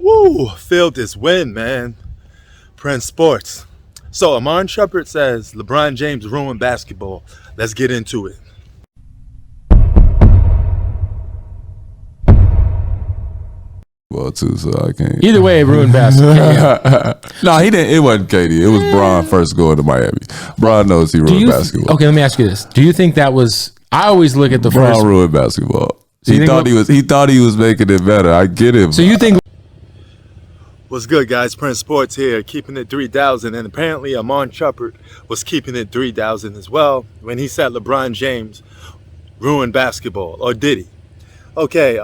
Woo! Feel this win, man. Prince Sports. So Iman Shumpert says LeBron James ruined basketball. Let's get into it. Well, too, so I can't. Either way, it ruined basketball. No, he didn't. It wasn't KD. It was Bron first going to Miami. Bron knows he ruined basketball. Okay, let me ask you this: do you think that was? I always look at the Bron first. ruined basketball. So He thought he was making it better. I get it. So you think? What's good, guys? Prince Sports here, keeping it 3,000. And apparently Iman Shumpert was keeping it 3,000 as well when he said LeBron James ruined basketball. Or did he? Okay,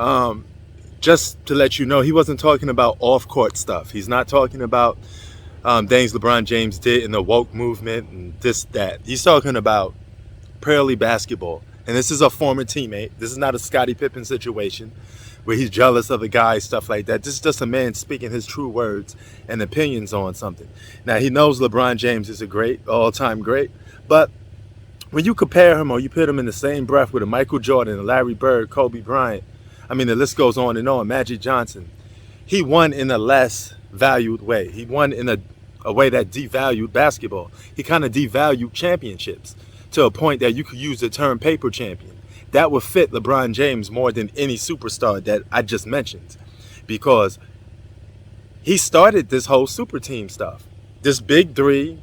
just to let you know, he wasn't talking about off-court stuff. He's not talking about things LeBron James did in the woke movement and this, that. He's talking about purely basketball. And this is a former teammate. This is not a Scottie Pippen situation where he's jealous of the guy, stuff like that. This is just a man speaking his true words and opinions on something. Now, he knows LeBron James is a great, all-time great, but when you compare him or you put him in the same breath with a Michael Jordan, a Larry Bird, Kobe Bryant, I mean, the list goes on and on, Magic Johnson, he won in a less valued way. He won in a way that devalued basketball. He kind of devalued championships to a point that you could use the term paper champion. That would fit LeBron James more than any superstar that I just mentioned, because he started this whole super team stuff. This big three,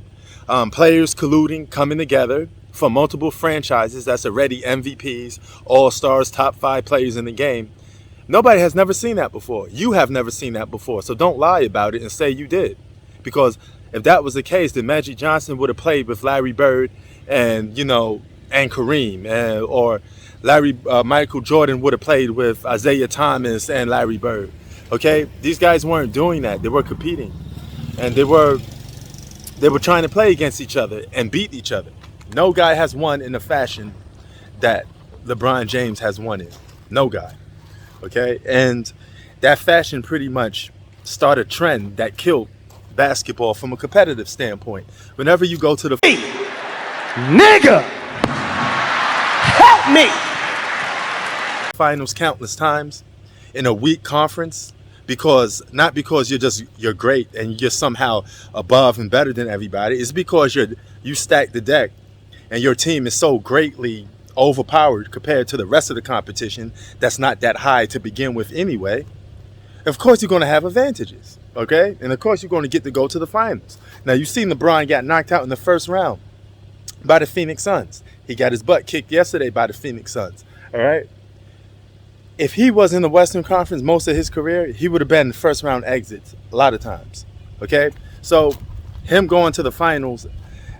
players colluding, coming together for multiple franchises that's already MVPs, all-stars, top 5 players in the game. Nobody has never seen that before. You have never seen that before, so don't lie about it and say you did. Because if that was the case, then Magic Johnson would have played with Larry Bird and, and Kareem, or Michael Jordan would have played with Isaiah Thomas and Larry Bird. Okay, these guys weren't doing that. They were competing, and they were trying to play against each other and beat each other. No guy has won in the fashion that LeBron James has won in. No guy. Okay, and that fashion pretty much started a trend that killed basketball from a competitive standpoint. Whenever you go to the nigga, help me. Finals countless times in a weak conference, not because you're great and you're somehow above and better than everybody. It's because you stack the deck and your team is so greatly overpowered compared to the rest of the competition that's not that high to begin with anyway. Of course you're going to have advantages, okay? And of course you're going to get to go to the finals. Now, you've seen LeBron got knocked out in the first round by the Phoenix Suns. He got his butt kicked yesterday by the Phoenix Suns, all right? If he was in the Western Conference most of his career, he would have been the first round exits a lot of times, okay? So him going to the finals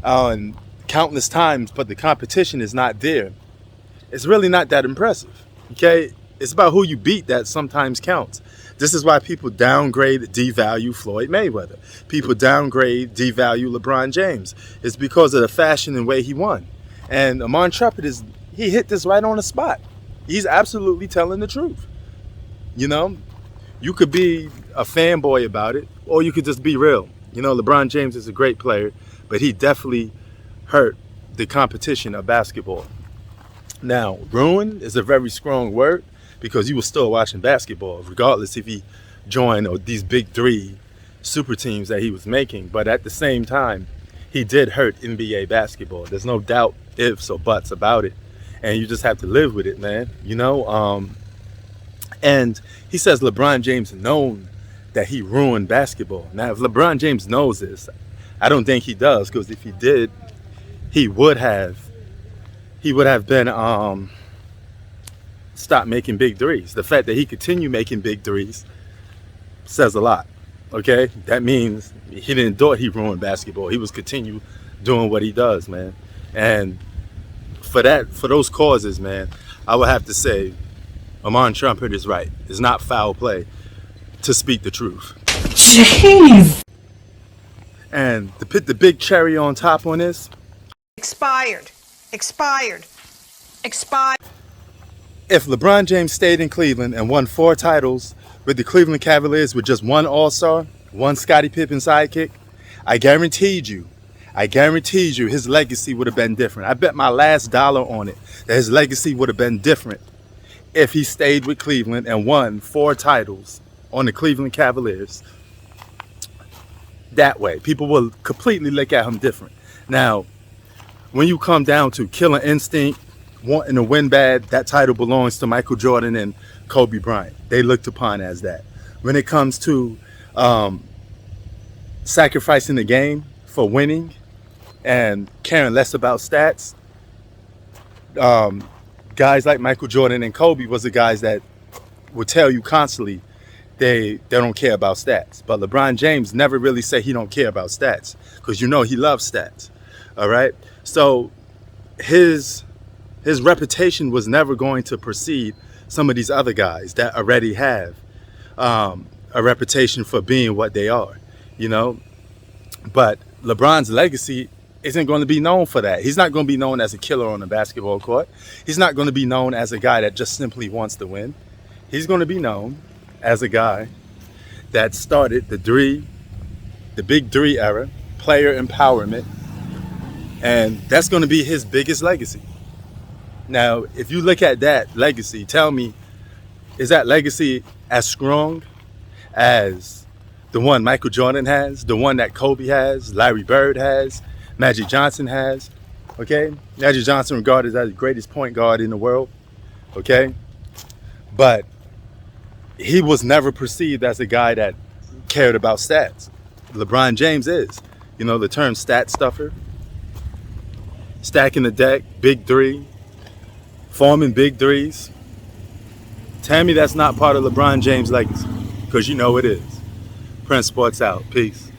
and countless times, but the competition is not there, it's really not that impressive, okay? It's about who you beat that sometimes counts. This is why people downgrade, devalue Floyd Mayweather. People downgrade, devalue LeBron James. It's because of the fashion and way he won. And Iman Shumpert he hit this right on the spot. He's absolutely telling the truth. You could be a fanboy about it, or you could just be real. LeBron James is a great player, but he definitely hurt the competition of basketball. Now, ruin is a very strong word, because you were still watching basketball, regardless if he joined these big three super teams that he was making. But at the same time, he did hurt NBA basketball. There's no doubt, ifs or buts about it. And you just have to live with it, man. And he says LeBron James known that he ruined basketball. Now, if LeBron James knows this, I don't think he does, because if he did, he would have been stop making big threes. The fact that he continued making big threes says a lot, okay? That means he didn't thought he ruined basketball. He was continue doing what he does, man. And for those causes, man, I would have to say Iman Shumpert is right. It's not foul play to speak the truth. Jeez. And to put the big cherry on top on this, Expired. if LeBron James stayed in Cleveland and won 4 titles with the Cleveland Cavaliers with just one All-Star, one Scottie Pippen sidekick, I guaranteed you his legacy would have been different. I bet my last dollar on it that his legacy would have been different if he stayed with Cleveland and won 4 titles on the Cleveland Cavaliers that way. People will completely look at him different. Now, when you come down to killer instinct, wanting to win bad, that title belongs to Michael Jordan and Kobe Bryant. They looked upon as that. When it comes to sacrificing the game for winning and caring less about stats, guys like Michael Jordan and Kobe was the guys that would tell you constantly they don't care about stats. But LeBron James never really said he don't care about stats, because you know he loves stats. All right, so his reputation was never going to precede some of these other guys that already have a reputation for being what they are, you know. But LeBron's legacy isn't going to be known for that. He's not going to be known as a killer on the basketball court. He's not going to be known as a guy that just simply wants to win. He's going to be known as a guy that started the big three era, player empowerment, and that's going to be his biggest legacy. Now, if you look at that legacy, tell me, is that legacy as strong as the one Michael Jordan has, the one that Kobe has, Larry Bird has, Magic Johnson has? Okay, Magic Johnson regarded as the greatest point guard in the world. Okay, but he was never perceived as a guy that cared about stats. LeBron James is. You know, the term stat stuffer, stacking the deck, big three, forming big threes. Tell me that's not part of LeBron James' legacy, because you know it is. Prince Sports out. Peace.